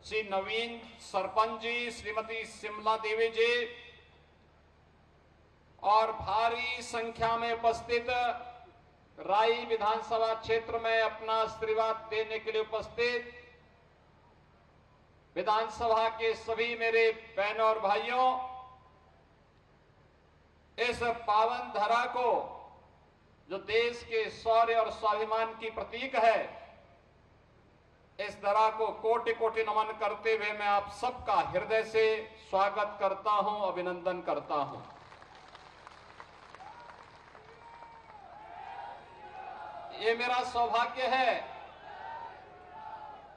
श्री नवीन सरपंच जी, श्रीमती शिमला देवी जी और भारी संख्या में उपस्थित राई विधानसभा क्षेत्र में अपना आशीर्वाद देने के लिए उपस्थित विधानसभा के सभी मेरे बहनों और भाइयों, इस पावन धरा को जो देश के शौर्य और स्वाभिमान की प्रतीक है, इस धरा को कोटि कोटि नमन करते हुए मैं आप सबका हृदय से स्वागत करता हूं, अभिनंदन करता हूं। ये मेरा सौभाग्य है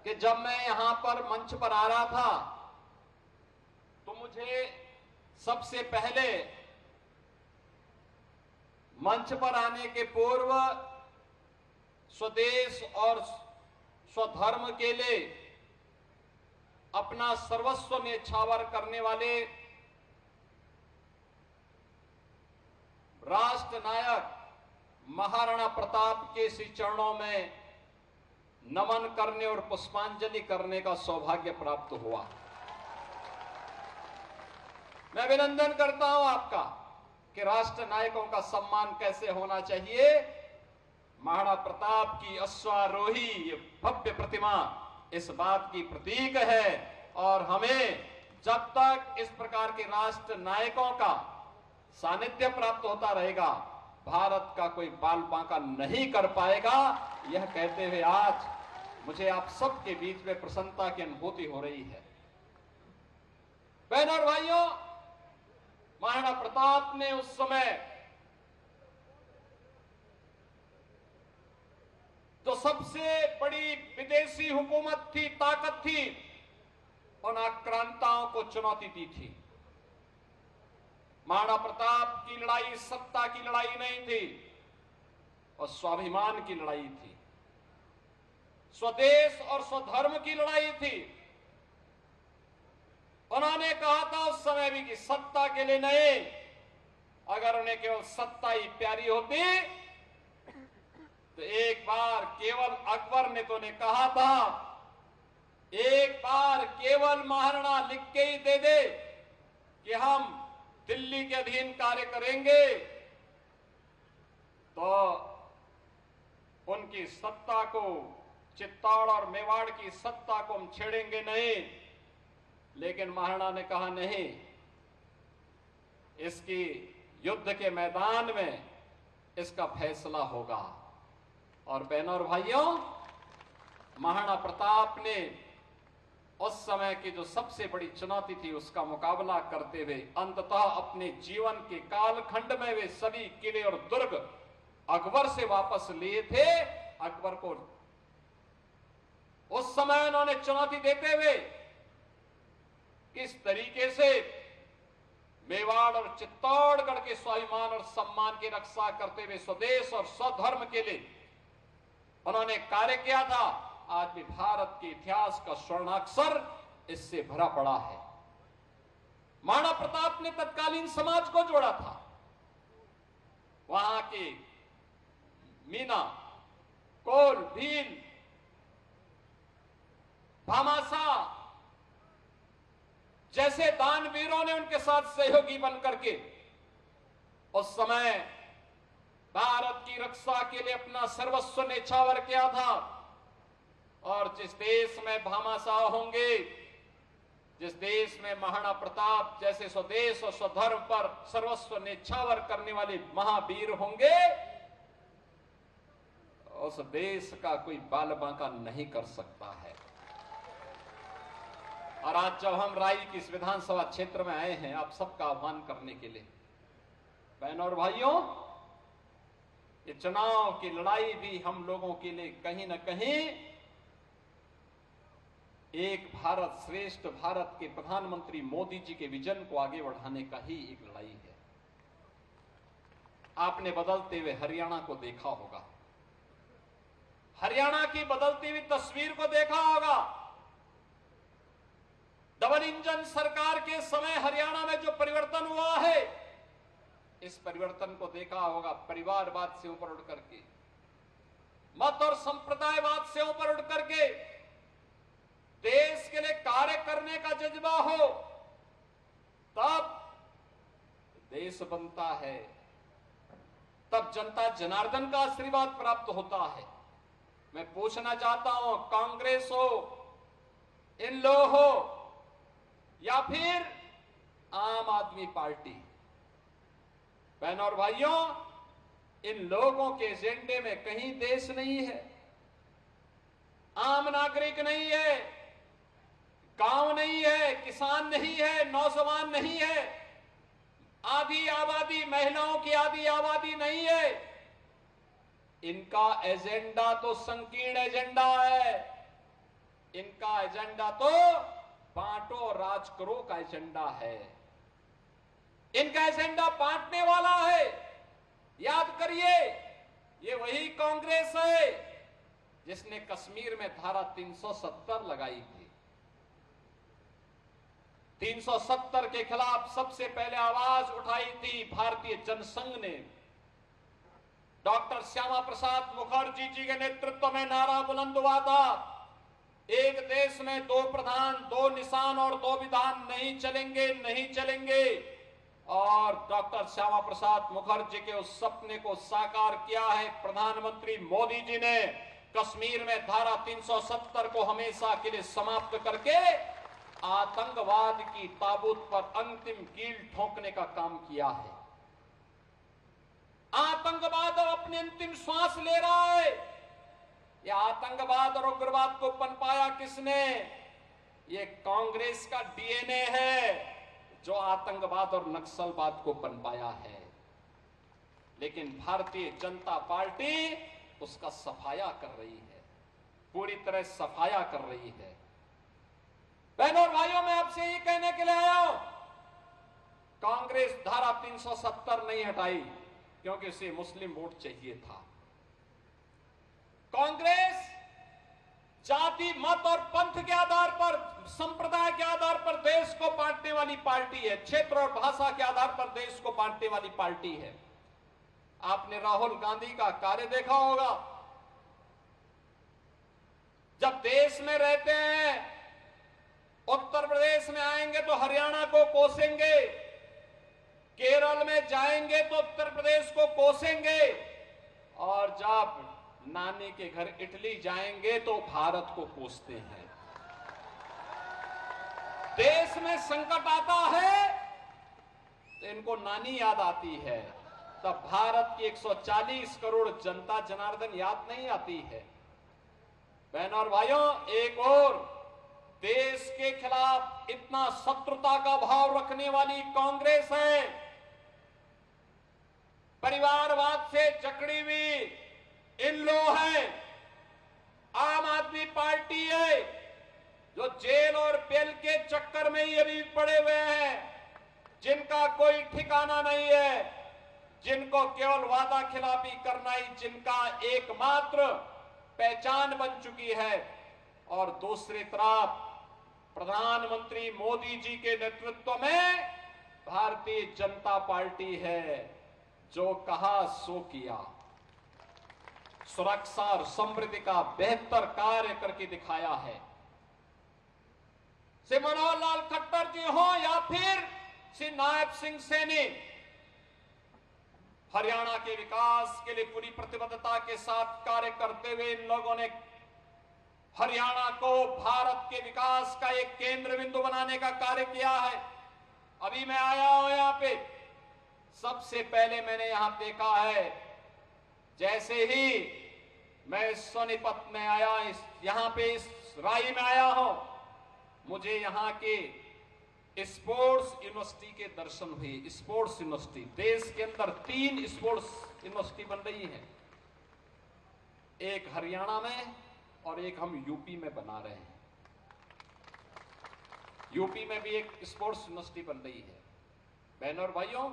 कि जब मैं यहां पर मंच पर आ रहा था तो मुझे सबसे पहले मंच पर आने के पूर्व स्वदेश और स्वधर्म के लिए अपना सर्वस्व न्यौछावर करने वाले राष्ट्र नायक महाराणा प्रताप के श्री चरणों में नमन करने और पुष्पांजलि करने का सौभाग्य प्राप्त हुआ। मैं अभिनंदन करता हूं आपका कि राष्ट्र नायकों का सम्मान कैसे होना चाहिए। महाराणा प्रताप की अश्वारोही ये भव्य प्रतिमा इस बात की प्रतीक है और हमें जब तक इस प्रकार के राष्ट्र नायकों का सानिध्य प्राप्त होता रहेगा, भारत का कोई बाल बांका नहीं कर पाएगा। यह कहते हुए आज मुझे आप सबके बीच में प्रसन्नता की अनुभूति हो रही है। बहनों और भाइयों, महाराणा प्रताप ने उस समय जो सबसे बड़ी विदेशी हुकूमत थी, ताकत थी, उन आक्रांताओं को चुनौती दी थी। महाराणा प्रताप की लड़ाई सत्ता की लड़ाई नहीं थी और स्वाभिमान की लड़ाई थी, स्वदेश और स्वधर्म की लड़ाई थी। उन्होंने कहा था उस समय भी कि सत्ता के लिए नहीं, अगर उन्हें केवल सत्ता ही प्यारी होती तो एक बार केवल अकबर ने तो उन्हें कहा था, एक बार केवल महाराणा लिख के ही दे दे कि हम दिल्ली के अधीन कार्य करेंगे तो उनकी सत्ता को, चित्तौड़ और मेवाड़ की सत्ता को हम छेड़ेंगे नहीं। लेकिन महाराणा ने कहा नहीं, इसकी युद्ध के मैदान में इसका फैसला होगा। और बहनों और भाइयों, महाराणा प्रताप ने उस समय की जो सबसे बड़ी चुनौती थी उसका मुकाबला करते हुए अंततः अपने जीवन के कालखंड में वे सभी किले और दुर्ग अकबर से वापस लिए थे। अकबर को उस समय उन्होंने चुनौती देते हुए किस तरीके से मेवाड़ और चित्तौड़गढ़ के स्वाभिमान और सम्मान की रक्षा करते हुए स्वदेश और स्वधर्म के लिए उन्होंने कार्य किया था, आज भी भारत के इतिहास का स्वर्णाक्षर इससे भरा पड़ा है। महाराणा प्रताप ने तत्कालीन समाज को जोड़ा था। वहां के मीना, कोल, भील, भामाशाह जैसे दानवीरों ने उनके साथ सहयोगी बनकर के उस समय भारत की रक्षा के लिए अपना सर्वस्व न्यौछावर किया था। और जिस देश में भामाशाह होंगे, जिस देश में महाराणा प्रताप जैसे स्वदेश और स्वधर्म पर सर्वस्व न्यौछावर करने वाले महावीर होंगे, उस देश का कोई बाल बांका नहीं कर सकता है। और आज जब हम राई की इस विधानसभा क्षेत्र में आए हैं आप सबका आह्वान करने के लिए, बहनों और भाइयों, ये चुनाव की लड़ाई भी हम लोगों के लिए कहीं ना कहीं एक भारत श्रेष्ठ भारत के प्रधानमंत्री मोदी जी के विजन को आगे बढ़ाने का ही एक लड़ाई है। आपने बदलते हुए हरियाणा को देखा होगा, हरियाणा की बदलती हुई तस्वीर को देखा होगा। डबल इंजन सरकार के समय हरियाणा में जो परिवर्तन हुआ है, इस परिवर्तन को देखा होगा। परिवारवाद से ऊपर उठ करके, मत और संप्रदायवाद से ऊपर उठ करके देश के लिए कार्य करने का जज्बा हो, तब देश बनता है, तब जनता जनार्दन का आशीर्वाद प्राप्त होता है। मैं पूछना चाहता हूं, कांग्रेस हो, इन लोग हो, या फिर आम आदमी पार्टी, बहनों और भाइयों, इन लोगों के एजेंडे में कहीं देश नहीं है, आम नागरिक नहीं है, गांव नहीं है, किसान नहीं है, नौजवान नहीं है, आधी आबादी, महिलाओं की आधी आबादी नहीं है। इनका एजेंडा तो संकीर्ण एजेंडा है। इनका एजेंडा तो बांटो और राज करो का एजेंडा है। इनका एजेंडा बांटने वाला है। याद करिए, ये वही कांग्रेस है जिसने कश्मीर में धारा 370 लगाई थी। 370 के खिलाफ सबसे पहले आवाज उठाई थी भारतीय जनसंघ ने। डॉक्टर श्यामा प्रसाद मुखर्जी जी के नेतृत्व में नारा बुलंद हुआ था, एक देश में दो प्रधान, दो निशान और दो विधान नहीं चलेंगे, नहीं चलेंगे। और डॉक्टर श्यामा प्रसाद मुखर्जी के उस सपने को साकार किया है प्रधानमंत्री मोदी जी ने। कश्मीर में धारा 370 को हमेशा के लिए समाप्त करके आतंकवाद की ताबूत पर अंतिम कील ठोकने का काम किया है। आतंकवाद अब अपनी अंतिम श्वास ले रहा है। यह आतंकवाद और उग्रवाद को पनपाया किसने? ये कांग्रेस का डीएनए है जो आतंकवाद और नक्सलवाद को पनपाया है। लेकिन भारतीय जनता पार्टी उसका सफाया कर रही है, पूरी तरह सफाया कर रही है। बहनों और भाइयों, मैं आपसे ये कहने के लिए आया हूं, कांग्रेस धारा 370 नहीं हटाई क्योंकि उसे मुस्लिम वोट चाहिए था। कांग्रेस जाति, मत और पंथ के आधार पर, संप्रदाय के आधार पर देश को बांटने वाली पार्टी है। क्षेत्र और भाषा के आधार पर देश को बांटने वाली पार्टी है। आपने राहुल गांधी का कार्य देखा होगा। जब देश में रहते हैं, उत्तर प्रदेश में आएंगे तो हरियाणा को कोसेंगे, केरल में जाएंगे तो उत्तर प्रदेश को कोसेंगे, और जब नानी के घर इटली जाएंगे तो भारत को कोसते हैं। देश में संकट आता है तो इनको नानी याद आती है, तब भारत की 140 करोड़ जनता जनार्दन याद नहीं आती है। बहनों और भाइयों, एक और देश के खिलाफ इतना शत्रुता का भाव रखने वाली कांग्रेस है। परिवारवाद से जकड़ी हुई इन लोग हैं। आम आदमी पार्टी है जो जेल और बेल के चक्कर में ही अभी पड़े हुए हैं, जिनका कोई ठिकाना नहीं है, जिनको केवल वादा खिलाफी करना ही जिनका एकमात्र पहचान बन चुकी है। और दूसरी तरफ प्रधानमंत्री मोदी जी के नेतृत्व में भारतीय जनता पार्टी है जो कहा सो किया। सुरक्षा और समृद्धि का बेहतर कार्य करके दिखाया है। श्री मनोहर लाल खट्टर जी हो या फिर श्री नायब सिंह सैनी, हरियाणा के विकास के लिए पूरी प्रतिबद्धता के साथ कार्य करते हुए इन लोगों ने हरियाणा को भारत के विकास का एक केंद्र बिंदु बनाने का कार्य किया है। अभी मैं आया हूं यहां पे, सबसे पहले मैंने यहां देखा है, जैसे ही मैं सोनीपत में आया, यहां पे इस राई में आया हूं, मुझे यहां के स्पोर्ट्स यूनिवर्सिटी के दर्शन हुए। स्पोर्ट्स यूनिवर्सिटी, देश के अंदर 3 स्पोर्ट्स यूनिवर्सिटी बन रही है, एक हरियाणा में और एक हम यूपी में बना रहे हैं। यूपी में भी एक स्पोर्ट्स यूनिवर्सिटी बन रही है। बहनों और भाइयों,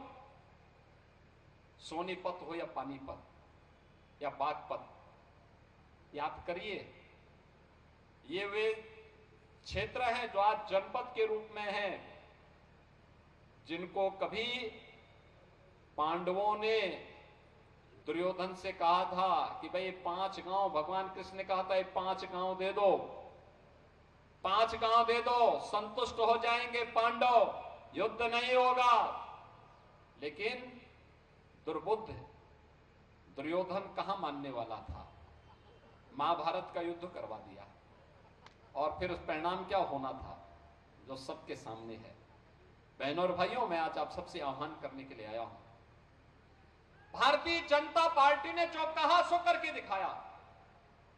सोनीपत हो या पानीपत या बागपत, याद करिए, ये वे क्षेत्र हैं जो आज जनपद के रूप में हैं, जिनको कभी पांडवों ने दुर्योधन से कहा था कि भाई 5 गांव, भगवान कृष्ण ने कहा था ये 5 गांव दे दो, 5 गांव दे दो, संतुष्ट हो जाएंगे पांडव, युद्ध नहीं होगा। लेकिन दुर्बुद्ध दुर्योधन कहां मानने वाला था, महाभारत का युद्ध करवा दिया और फिर उस परिणाम क्या होना था जो सबके सामने है। बहनों और भाइयों, मैं आज आप सबसे आह्वान करने के लिए आया हूं। भारतीय जनता पार्टी ने जो कहा सो करके दिखाया।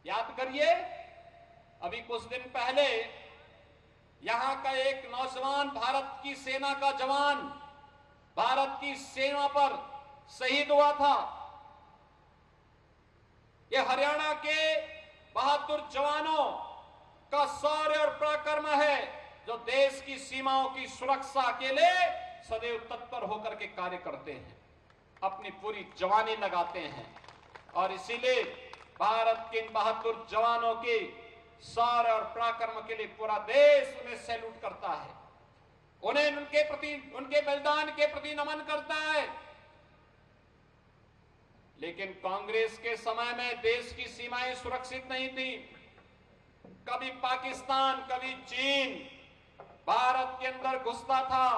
याद करिए, अभी कुछ दिन पहले यहां का एक नौजवान, भारत की सेना का जवान, भारत की सेना पर शहीद हुआ था। ये हरियाणा के बहादुर जवानों का शौर्य और पराक्रम है, जो देश की सीमाओं की सुरक्षा के लिए सदैव तत्पर होकर के कार्य करते हैं, अपनी पूरी जवानी लगाते हैं। और इसीलिए भारत के इन बहादुर जवानों की शौर्य और पराक्रम के लिए पूरा देश उन्हें सैल्यूट करता है, उन्हें उनके प्रति, उनके बलिदान के प्रति नमन करता है। लेकिन कांग्रेस के समय में देश की सीमाएं सुरक्षित नहीं थी। कभी पाकिस्तान, कभी चीन भारत के अंदर घुसता था,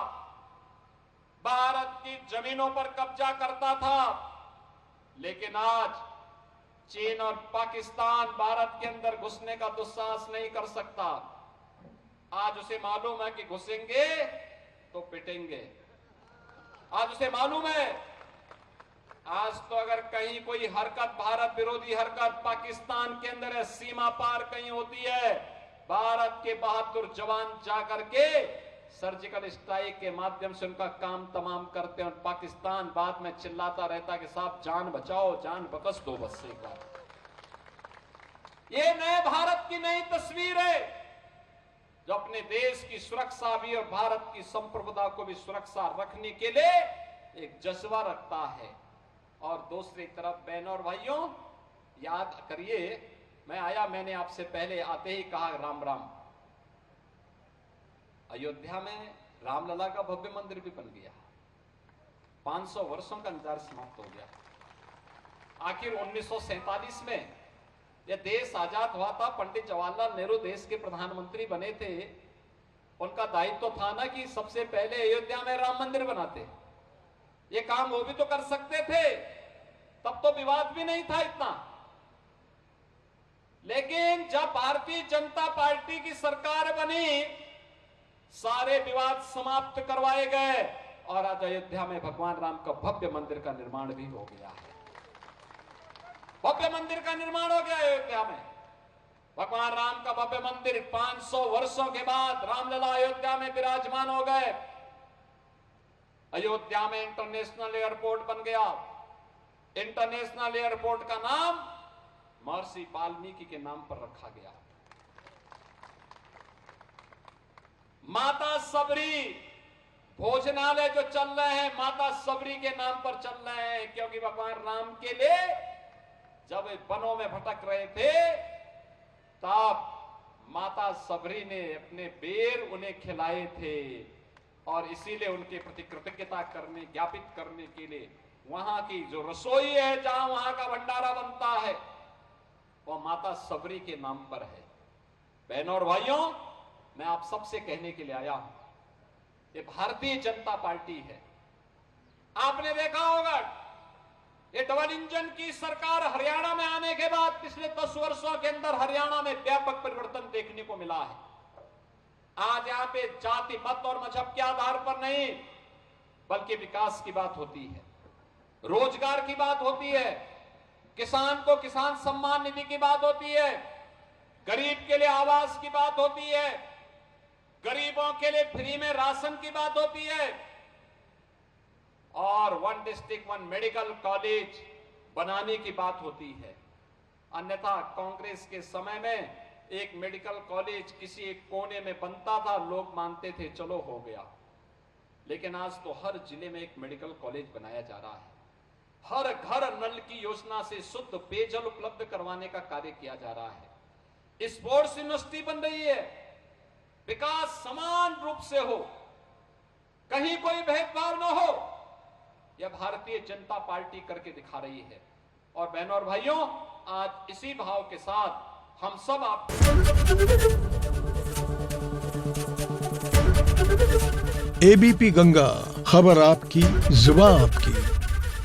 भारत की जमीनों पर कब्जा करता था। लेकिन आज चीन और पाकिस्तान भारत के अंदर घुसने का दुस्साहस नहीं कर सकता। आज उसे मालूम है कि घुसेंगे तो पिटेंगे। आज उसे मालूम है, आज तो अगर कहीं कोई हरकत, भारत विरोधी हरकत पाकिस्तान के अंदर है, सीमा पार कहीं होती है, भारत के बहादुर जवान जाकर के सर्जिकल स्ट्राइक के माध्यम से उनका काम तमाम करते हैं। और पाकिस्तान बाद में चिल्लाता रहता कि साहब जान बचाओ, जान बकस दो बस एक बार। ये नए भारत की नई तस्वीर है, जो अपने देश की सुरक्षा भी और भारत की संप्रभुता को भी सुरक्षा रखने के लिए एक जज्बा रखता है। और दूसरी तरफ बहनों और भाइयों, याद करिए, मैं आया, मैंने आपसे पहले आते ही कहा राम राम। अयोध्या में रामलला का भव्य मंदिर भी बन गया। 500 वर्षों का इंतजार समाप्त हो गया। आखिर 1947 में यह देश आजाद हुआ था, पंडित जवाहरलाल नेहरू देश के प्रधानमंत्री बने थे। उनका दायित्व था ना कि सबसे पहले अयोध्या में राम मंदिर बनाते। ये काम वो भी तो कर सकते थे, तब तो विवाद भी नहीं था इतना। लेकिन जब भारतीय जनता पार्टी की सरकार बनी, सारे विवाद समाप्त करवाए गए और आज अयोध्या में भगवान राम का भव्य मंदिर का निर्माण भी हो गया है। भव्य मंदिर का निर्माण हो गया अयोध्या में। भगवान राम का भव्य मंदिर 500 वर्षों के बाद रामलला अयोध्या में विराजमान हो गए। अयोध्या में इंटरनेशनल एयरपोर्ट बन गया। इंटरनेशनल एयरपोर्ट का नाम महर्षि वाल्मीकि के नाम पर रखा गया। माता सबरी भोजनालय जो चल रहे हैं, माता सबरी के नाम पर चल रहे हैं, क्योंकि भगवान राम के लिए जब वनों में भटक रहे थे, तब माता सबरी ने अपने बेर उन्हें खिलाए थे। और इसीलिए उनके प्रति कृतज्ञता करने, ज्ञापित करने के लिए वहां की जो रसोई है, जहां वहां का भंडारा बनता है, वो माता सबरी के नाम पर है। बहनों और भाइयों, मैं आप सबसे कहने के लिए आया हूं, ये भारतीय जनता पार्टी है। आपने देखा होगा, ये डबल इंजन की सरकार हरियाणा में आने के बाद पिछले 10 वर्षों के अंदर हरियाणा में व्यापक परिवर्तन देखने को मिला है। आज यहां पे जाति, मत और मजहब के आधार पर नहीं, बल्कि विकास की बात होती है, रोजगार की बात होती है, किसान को किसान सम्मान निधि की बात होती है, गरीब के लिए आवास की बात होती है, गरीबों के लिए फ्री में राशन की बात होती है, और 1 डिस्ट्रिक्ट 1 मेडिकल कॉलेज बनाने की बात होती है। अन्यथा कांग्रेस के समय में एक मेडिकल कॉलेज किसी एक कोने में बनता था, लोग मानते थे चलो हो गया। लेकिन आज तो हर जिले में एक मेडिकल कॉलेज बनाया जा रहा है। हर घर नल की योजना से शुद्ध पेयजल उपलब्ध करवाने का कार्य किया जा रहा है। स्पोर्ट्स यूनिवर्सिटी बन रही है। विकास समान रूप से हो, कहीं कोई भेदभाव न हो, यह भारतीय जनता पार्टी करके दिखा रही है। और बहनों और भाइयों, आज इसी भाव के साथ हम सब आप एबीपी गंगा, खबर आपकी, जुबान आपकी।